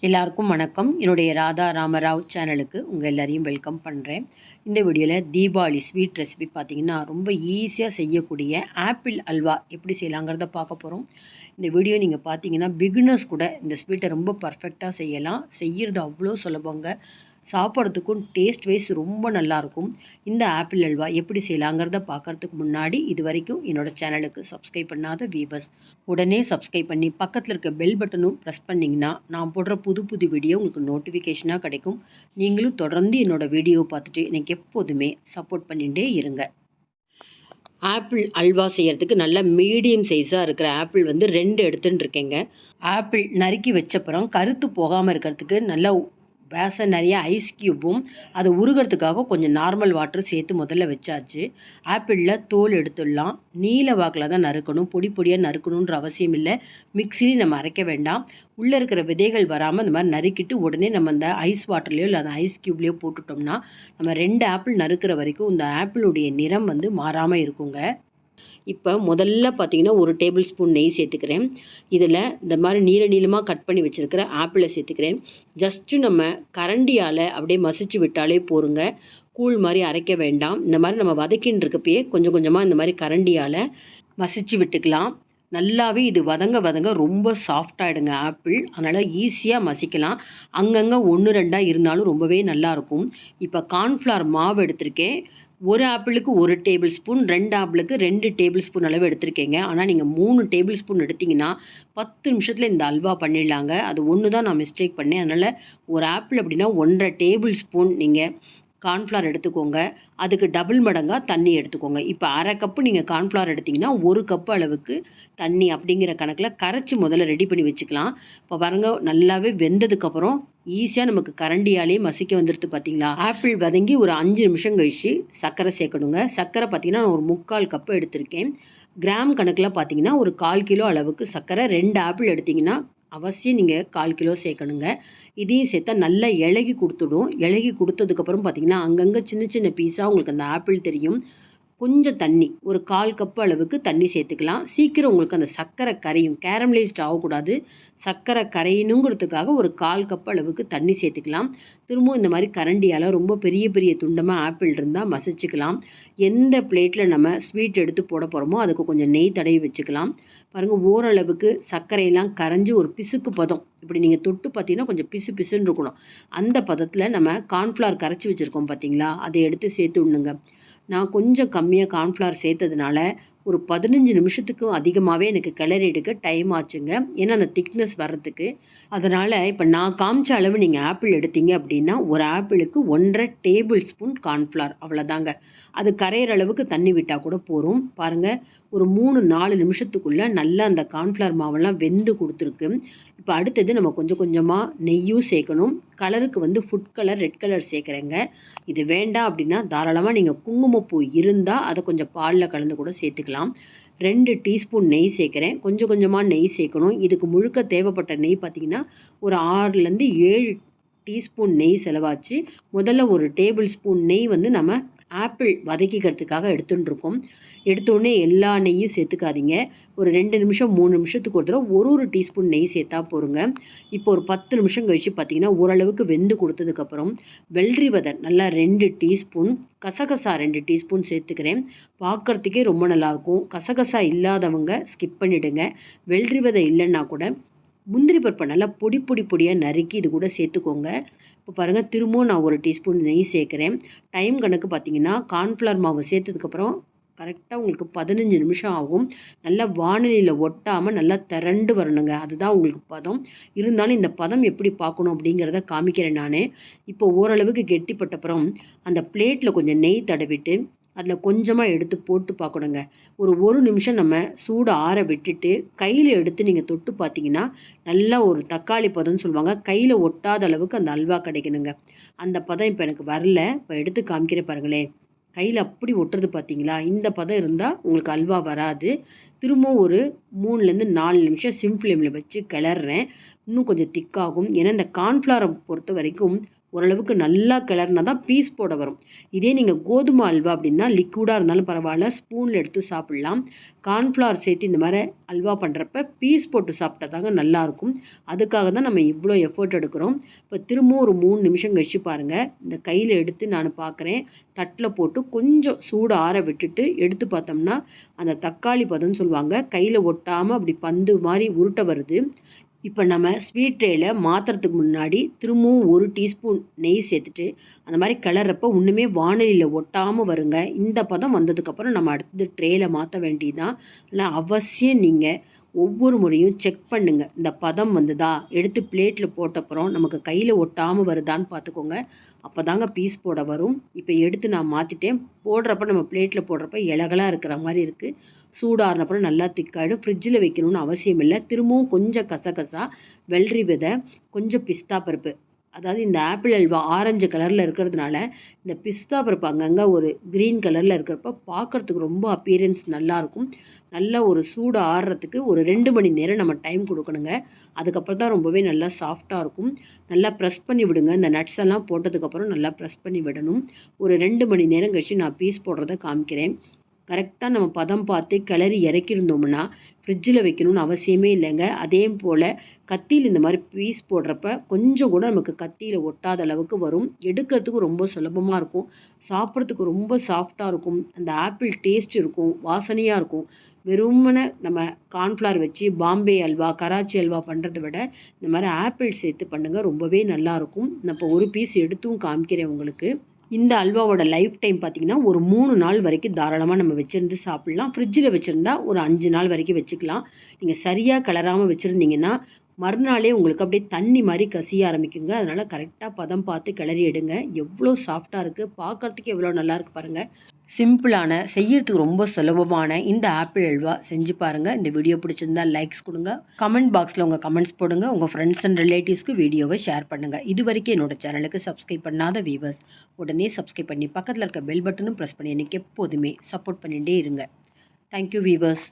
எல்லாருக்கும் வணக்கம். என்னுடைய ராதா ராமராவ் சேனலுக்கு உங்கள் எல்லாரையும் வெல்கம் பண்ணுறேன். இந்த வீடியோவில் தீபாவளி ஸ்வீட் ரெசிபி பார்த்திங்கன்னா ரொம்ப ஈஸியாக செய்யக்கூடிய ஆப்பிள் அல்வா எப்படி செய்யலாங்கிறத பார்க்க போகிறோம். இந்த வீடியோ நீங்கள் பார்த்தீங்கன்னா பிகினர்ஸ் கூட இந்த ஸ்வீட்டை ரொம்ப பர்ஃபெக்டாக செய்யலாம். செய்கிறது அவ்வளோ சுலபங்க. சாப்பிட்றதுக்கும் டேஸ்ட் வைஸ் ரொம்ப நல்லாயிருக்கும். இந்த ஆப்பிள் அல்வா எப்படி செய்யலாங்கிறத பார்க்குறதுக்கு முன்னாடி இது வரைக்கும் என்னோடய சேனலுக்கு சப்ஸ்கிரைப் பண்ணாத வீவர்ஸ் உடனே சப்ஸ்கிரைப் பண்ணி பக்கத்தில் இருக்க பெல் பட்டனும் ப்ரெஸ் பண்ணிங்கன்னா நான் போடுற புது புது வீடியோ உங்களுக்கு நோட்டிஃபிகேஷனாக கிடைக்கும். நீங்களும் தொடர்ந்து என்னோடய வீடியோவை பார்த்துட்டு எனக்கு எப்போதுமே சப்போர்ட் பண்ணிகிட்டே இருங்க. ஆப்பிள் அல்வா செய்கிறதுக்கு நல்ல மீடியம் சைஸாக இருக்கிற ஆப்பிள் 2 எடுத்துன்னு இருக்கேங்க. ஆப்பிள் நறுக்கி வச்சப்புறம் கருத்து போகாமல் இருக்கிறதுக்கு நல்லா பேசன் நிறைய ஐஸ் க்யூப்பும் அதை உருகிறதுக்காக கொஞ்சம் நார்மல் வாட்டரும் சேர்த்து முதல்ல வச்சாச்சு. ஆப்பிளில் தோல் எடுத்துடலாம். நீல வாக்கில் தான் நறுக்கணும், பொடி பொடியாக நறுக்கணுன்ற அவசியம் இல்லை. மிக்சிலையும் நம்ம அரைக்க வேண்டாம். உள்ளே இருக்கிற விதைகள் வராமல் இந்த மாதிரி நறுக்கிட்டு உடனே நம்ம அந்த ஐஸ் வாட்டர்லையோ இல்லை அந்த ஐஸ் க்யூப்லேயோ போட்டுட்டோம்னா நம்ம 2 ஆப்பிள் நறுக்கிற வரைக்கும் இந்த ஆப்பிளுடைய நிறம் மாறாமல் இருக்குங்க. இப்போ முதல்ல பார்த்தீங்கன்னா 1 டேபிள் ஸ்பூன் நெய் சேர்த்துக்கிறேன். இதில் இந்த மாதிரி நீளமாக கட் பண்ணி வச்சுருக்கிற ஆப்பிளை சேர்த்துக்கிறேன். ஜஸ்ட்டு நம்ம கரண்டியால் அப்படியே மசிச்சு விட்டாலே போருங்க. கூழ் மாதிரி அரைக்க வேண்டாம். இந்த மாதிரி நம்ம வதக்கின்னு இருக்கப்பயே கொஞ்சம் கொஞ்சமாக இந்த மாதிரி கரண்டியால் மசிச்சு விட்டுக்கலாம். நல்லாவே இது வதங்க ரொம்ப சாஃப்டாகிடுங்க ஆப்பிள். அதனால் ஈஸியாக மசிக்கலாம். அங்கங்கே 1, 2 இருந்தாலும் ரொம்பவே நல்லாயிருக்கும். இப்போ கார்ன்ஃப்ளவர் மாவு எடுத்திருக்கேன். 1 ஆப்பிளுக்கு 1 டேபிள் ஸ்பூன், 2 ஆப்பிளுக்கு 2 டேபிள் ஸ்பூன் அளவு எடுத்திருக்கேங்க. ஆனால் நீங்கள் 3 டேபிள் ஸ்பூன் எடுத்திங்கன்னா 10 நிமிஷத்தில் இந்த அல்வா பண்ணிடலாங்க. அது ஒன்று தான் நான் மிஸ்டேக் பண்ணேன். அதனால் 1 ஆப்பிள் அப்படின்னா 1.5 டேபிள் ஸ்பூன் நீங்கள் கார்ன்ஃப்ளவர் எடுத்துக்கோங்க. அதுக்கு டபுள் மடங்காக தண்ணி எடுத்துக்கோங்க. இப்போ 1/2 கப்பு நீங்கள் கார்ன்ஃப்ளவர் எடுத்திங்கன்னா 1 கப்பு அளவுக்கு தண்ணி அப்படிங்கிற கணக்கில் கரைச்சி முதல்ல ரெடி பண்ணி வச்சுக்கலாம். இப்போ பாருங்க நல்லாவே வெந்ததுக்கப்புறம் ஈஸியாக நமக்கு கரண்டியாலேயே மசிக்க வந்துடுது பார்த்தீங்களா. ஆப்பிள் வதங்கி ஒரு 5 நிமிஷம் கழித்து சர்க்கரை சேர்க்கணுங்க. சர்க்கரை பார்த்திங்கன்னா நான் ஒரு 3/4 கப்பு எடுத்திருக்கேன். கிராம் கணக்கில் பார்த்தீங்கன்னா ஒரு 1/4 கிலோ அளவுக்கு சர்க்கரை. 2 ஆப்பிள் எடுத்திங்கன்னா அவசியம் நீங்கள் 1/4 கிலோ சேர்க்கணுங்க. இதையும் சேர்த்தா நல்லா இலகி கொடுத்துடும். இலகி கொடுத்ததுக்கப்புறம் பார்த்திங்கன்னா அங்கங்கே சின்ன சின்ன பீஸாக உங்களுக்கு அந்த ஆப்பிள் தெரியும். கொஞ்சம் தண்ணி ஒரு 1/4 கப்பு அளவுக்கு தண்ணி சேர்த்துக்கலாம். சீக்கிரம் உங்களுக்கு அந்த சர்க்கரை கரையும். கேரமலைஸ்ட் ஆகக்கூடாது, சர்க்கரை கரையணுங்கிறதுக்காக ஒரு 1/4 கப்பு அளவுக்கு தண்ணி சேர்த்துக்கலாம். திரும்பவும் இந்த மாதிரி கரண்டியால் ரொம்ப பெரிய பெரிய துண்டமாக ஆப்பிள் இருந்தால் மசிச்சுக்கலாம். எந்த பிளேட்டில் நம்ம ஸ்வீட் எடுத்து போட போகிறோமோ அதுக்கு கொஞ்சம் நெய் தடவி வச்சுக்கலாம். பாருங்கள் ஓரளவுக்கு சர்க்கரையெல்லாம் கரைஞ்சி ஒரு பிசுக்கு பதம். இப்படி நீங்கள் தொட்டு பார்த்தீங்கன்னா கொஞ்சம் பிசு பிசுன்னு இருக்கணும். அந்த பதத்தில் நம்ம கார்ன்ஃப்ளவர் கரைச்சி வச்சுருக்கோம் பார்த்தீங்களா, அதை எடுத்து சேர்த்து விடணுங்க. நான் கொஞ்சம் கம்மியாக கார்ன்ஃப்ளவர் சேர்த்ததுனால ஒரு 15 நிமிஷத்துக்கும் அதிகமாகவே எனக்கு கிளறி எடுக்க டைம் ஆச்சுங்க. ஏன்னா அந்த திக்னஸ் வர்றதுக்கு. அதனால் இப்போ நான் காமிச்ச அளவு நீங்கள் ஆப்பிள் எடுத்தீங்க அப்படின்னா 1 ஆப்பிளுக்கு 1.5 டேபிள் ஸ்பூன் கார்ன்ஃப்ளவர் அவ்வளோதாங்க. அது கரையிற அளவுக்கு தண்ணி விட்டால் கூட போகும். பாருங்கள் ஒரு 3-4 நிமிஷத்துக்குள்ளே நல்லா அந்த கார்ன்ஃப்ளவர் மாவெல்லாம் வெந்து கொடுத்துருக்கு. இப்போ அடுத்தது நம்ம கொஞ்சம் கொஞ்சமாக நெய்யும் சேர்க்கணும். கலருக்கு ஃபுட் கலர் ரெட் கலர் சேர்க்குறேங்க. இது வேண்டாம் அப்படின்னா தாராளமாக நீங்கள் குங்குமப்பூ இருந்தால் அதை கொஞ்சம் பாலில் கலந்து கூட சேர்த்துக்கலாம். 2 டீஸ்பூன் நெய் சேர்க்குறேன். கொஞ்சம் கொஞ்சமாக நெய் சேர்க்கணும். இதுக்கு முழுக்க தேவைப்பட்ட நெய் பார்த்திங்கன்னா ஒரு 6லேருந்து 7 டீஸ்பூன் நெய் செலவாச்சு. முதல்ல ஒரு டேபிள் ஸ்பூன் நெய் நம்ம ஆப்பிள் வதக்கிக்கிறதுக்காக எடுத்துட்டுருக்கோம். எடுத்தோடனே எல்லா நெய்யும் சேர்த்துக்காதீங்க. ஒரு 2 நிமிஷம் 3 நிமிஷத்துக்கு ஒரு தடவை ஒரு டீஸ்பூன் நெய் சேர்த்தா போருங்க. இப்போ ஒரு 10 நிமிஷம் கழித்து பார்த்திங்கன்னா ஓரளவுக்கு வெந்து கொடுத்ததுக்கப்புறம் வெள்ளரி விதை நல்லா 2 டீஸ்பூன், கசகசா 2 டீஸ்பூன் சேர்த்துக்கிறேன். பார்க்குறதுக்கே ரொம்ப நல்லாயிருக்கும். கசகசா இல்லாதவங்க ஸ்கிப் பண்ணிவிடுங்க. வெள்ளரி விதை இல்லைன்னா கூட முந்திரி பருப்பை நல்லா பொடியாக நறுக்கி இது கூட சேர்த்துக்கோங்க. இப்போ பாருங்கள் திரும்பவும் நான் 1 டீஸ்பூன் நெய் சேர்க்குறேன். டைம் கணக்கு பார்த்திங்கன்னா கார்ன்ஃப்ளவர் மாவு சேர்த்ததுக்கப்புறம் கரெக்டாக உங்களுக்கு 15 நிமிஷம் ஆகும். நல்லா வானிலையில் ஒட்டாமல் நல்லா திரண்டு வரணுங்க. அதுதான் உங்களுக்கு பதம். இருந்தாலும் இந்த பதம் எப்படி பார்க்கணும் அப்படிங்கிறத காமிக்கிறேன் நான். இப்போ ஓரளவுக்கு கெட்டிப்பட்டப்புறம் அந்த பிளேட்டில் கொஞ்சம் நெய் தடவிட்டு அதில் கொஞ்சமாக எடுத்து போட்டு பார்க்கணுங்க. ஒரு நிமிஷம் நம்ம சூடு ஆற விட்டுட்டு கையில் எடுத்து நீங்கள் தொட்டு பார்த்தீங்கன்னா நல்லா ஒரு தக்காளி பதம்னு சொல்லுவாங்க. கையில் ஒட்டாத அளவுக்கு அந்த அல்வா கிடைக்கணுங்க. அந்த பதம் இப்போ எனக்கு வரல. இப்போ எடுத்து காமிக்கிறேன் பாருங்களேன். கையில் அப்படி ஒட்டுறது பார்த்தீங்களா, இந்த பதம் இருந்தால் உங்களுக்கு அல்வா வராது. திரும்பவும் ஒரு 3லேருந்து 4 நிமிஷம் சிம் ஃப்ளேமில் வச்சு கிளறேன். இன்னும் கொஞ்சம் திக்காகும். ஏன்னா இந்த கார்ன்ஃப்ளவரை பொறுத்த வரைக்கும் ஓரளவுக்கு நல்லா கிளறினா தான் பீஸ் போட வரும். இதே நீங்கள் கோதுமை அல்வா அப்படின்னா லிக்விடாக இருந்தாலும் பரவாயில்ல, ஸ்பூனில் எடுத்து சாப்பிட்லாம். கார்ன்ஃப்ளவர் சேர்த்து இந்த மாதிரி அல்வா பண்ணுறப்ப பீஸ் போட்டு சாப்பிட்டா தாங்க நல்லாயிருக்கும். அதுக்காக தான் நம்ம இவ்வளோ எஃபர்ட் எடுக்கிறோம். இப்போ திரும்பவும் ஒரு 3 நிமிஷம் கழிச்சு பாருங்கள். இந்த கையில் எடுத்து நான் பார்க்குறேன். தட்டில் போட்டு கொஞ்சம் சூடு ஆற விட்டுட்டு எடுத்து பார்த்தோம்னா அந்த தக்காளி பதம்னு சொல்லுவாங்க. கையில் ஒட்டாமல் அப்படி பந்து மாதிரி உருட்ட வருது. இப்போ நம்ம ஸ்வீட் ட்ரேயில் மாற்றுறதுக்கு முன்னாடி திரும்பவும் 1 டீஸ்பூன் நெய் சேர்த்துட்டு அந்த மாதிரி கிளறப்போ ஒன்றுமே வானலியில் ஒட்டாமல் வருங்க. இந்த பதம் வந்ததுக்கப்புறம் நம்ம அடுத்தது ட்ரேயில் மாற்ற வேண்டியதுதான். ஆனால் அவசியம் நீங்கள் ஒவ்வொரு முறையும் செக் பண்ணுங்கள். இந்த பதம் வந்ததா, எடுத்து பிளேட்டில் போட்டப்புறம் நமக்கு கையில் ஒட்டாமல் வருதான்னு பார்த்துக்கோங்க. அப்போ தாங்க பீஸ் போட வரும். இப்போ எடுத்து நான் மாற்றிட்டேன். போடுறப்ப நம்ம பிளேட்டில் போடுறப்ப இலகலாக இருக்கிற மாதிரி இருக்குது. சூடாறினப்புறம் நல்லா திக்காயிடும். ஃப்ரிட்ஜில் வைக்கணும்னு அவசியம் இல்லை. திரும்பவும் கொஞ்சம் கசகசா, வெள்ளரி விதை, கொஞ்சம் பிஸ்தா பருப்பு, அதாவது இந்த ஆப்பிள் அல்வா ஆரஞ்சு கலரில் இருக்கிறதுனால இந்த பிஸ்தா பருப்பு அங்கங்கே ஒரு க்ரீன் கலரில் இருக்கிறப்ப பார்க்குறதுக்கு ரொம்ப அப்பியரன்ஸ் நல்லாயிருக்கும். நல்லா ஒரு சூடு ஆறுறதுக்கு ஒரு 2 மணி நேரம் நம்ம டைம் கொடுக்கணுங்க. அதுக்கப்புறம் தான் ரொம்பவே நல்லா சாஃப்டாக இருக்கும். நல்லா ப்ரெஸ் பண்ணி விடுங்க. இந்த நட்ஸ் எல்லாம் போட்டதுக்கப்புறம் நல்லா ப்ரெஸ் பண்ணி விடணும். ஒரு 2 மணி நேரம் கழிச்சு நான் பீஸ் போடுறத காமிக்கிறேன். கரெக்டாக நம்ம பதம் பார்த்து கிளறி இறக்கியிருந்தோம்னா ஃப்ரிட்ஜில் வைக்கணும்னு அவசியமே இல்லைங்க. அதே போல் கத்தியில் இந்த மாதிரி பீஸ் போடுறப்ப கொஞ்சம் கூட நமக்கு கத்தியில் ஒட்டாத அளவுக்கு வரும். எடுக்கிறதுக்கு ரொம்ப சுலபமாக இருக்கும். சாப்பிட்றதுக்கு ரொம்ப சாஃப்டாக இருக்கும். அந்த ஆப்பிள் டேஸ்ட் இருக்கும், வாசனையாக இருக்கும். வெறுமனே நம்ம கார்ன்ஃப்ளவர் வச்சு பாம்பே அல்வா, கராச்சி அல்வா பண்ணுறத விட இந்த மாதிரி ஆப்பிள் சேர்த்து பண்ணுங்கள். ரொம்பவே நல்லாயிருக்கும். நான் இப்போ ஒரு பீஸ் எடுத்தும் காமிக்கிறேன் உங்களுக்கு. இந்த அல்வாவோட லைஃப் டைம் பார்த்திங்கன்னா ஒரு 3 நாள் வரைக்கும் தாராளமாக நம்ம வச்சுருந்து சாப்பிட்லாம். ஃப்ரிட்ஜில் வச்சுருந்தா ஒரு 5 நாள் வரைக்கும் வச்சுக்கலாம். நீங்கள் சரியாக கிளறாமல் வச்சுருந்தீங்கன்னா மறுநாளே உங்களுக்கு அப்படியே தண்ணி மாதிரி கசிய ஆரம்பிக்குங்க. அதனால் கரெக்டாக பதம் பார்த்து கிளறி எடுங்க. எவ்வளோ சாஃப்டாக இருக்குது, பார்க்குறதுக்கு எவ்வளோ நல்லாயிருக்கு பாருங்கள். சிம்பிளான, செய்யறதுக்கு ரொம்ப சுலபமான இந்த ஆப்பிள் அல்வா செஞ்சு பாருங்கள். இந்த வீடியோ பிடிச்சிருந்தா லைக்ஸ் கொடுங்க. கமெண்ட் பாக்ஸில் உங்கள் கமெண்ட்ஸ் போடுங்க. உங்கள் ஃப்ரெண்ட்ஸ் அண்ட் ரிலேட்டிவ்ஸ்க்கு வீடியோவை ஷேர் பண்ணுங்கள். இது வரைக்கும் என்னோட சேனலுக்கு சப்ஸ்கிரைப் பண்ணாத வீவர்ஸ் உடனே சப்ஸ்கிரைப் பண்ணி பக்கத்தில் இருக்க பெல் பட்டனும் ப்ரெஸ் பண்ணி எனக்கு எப்போதுமே சப்போர்ட் பண்ணிகிட்டே இருங்க. Thank you viewers.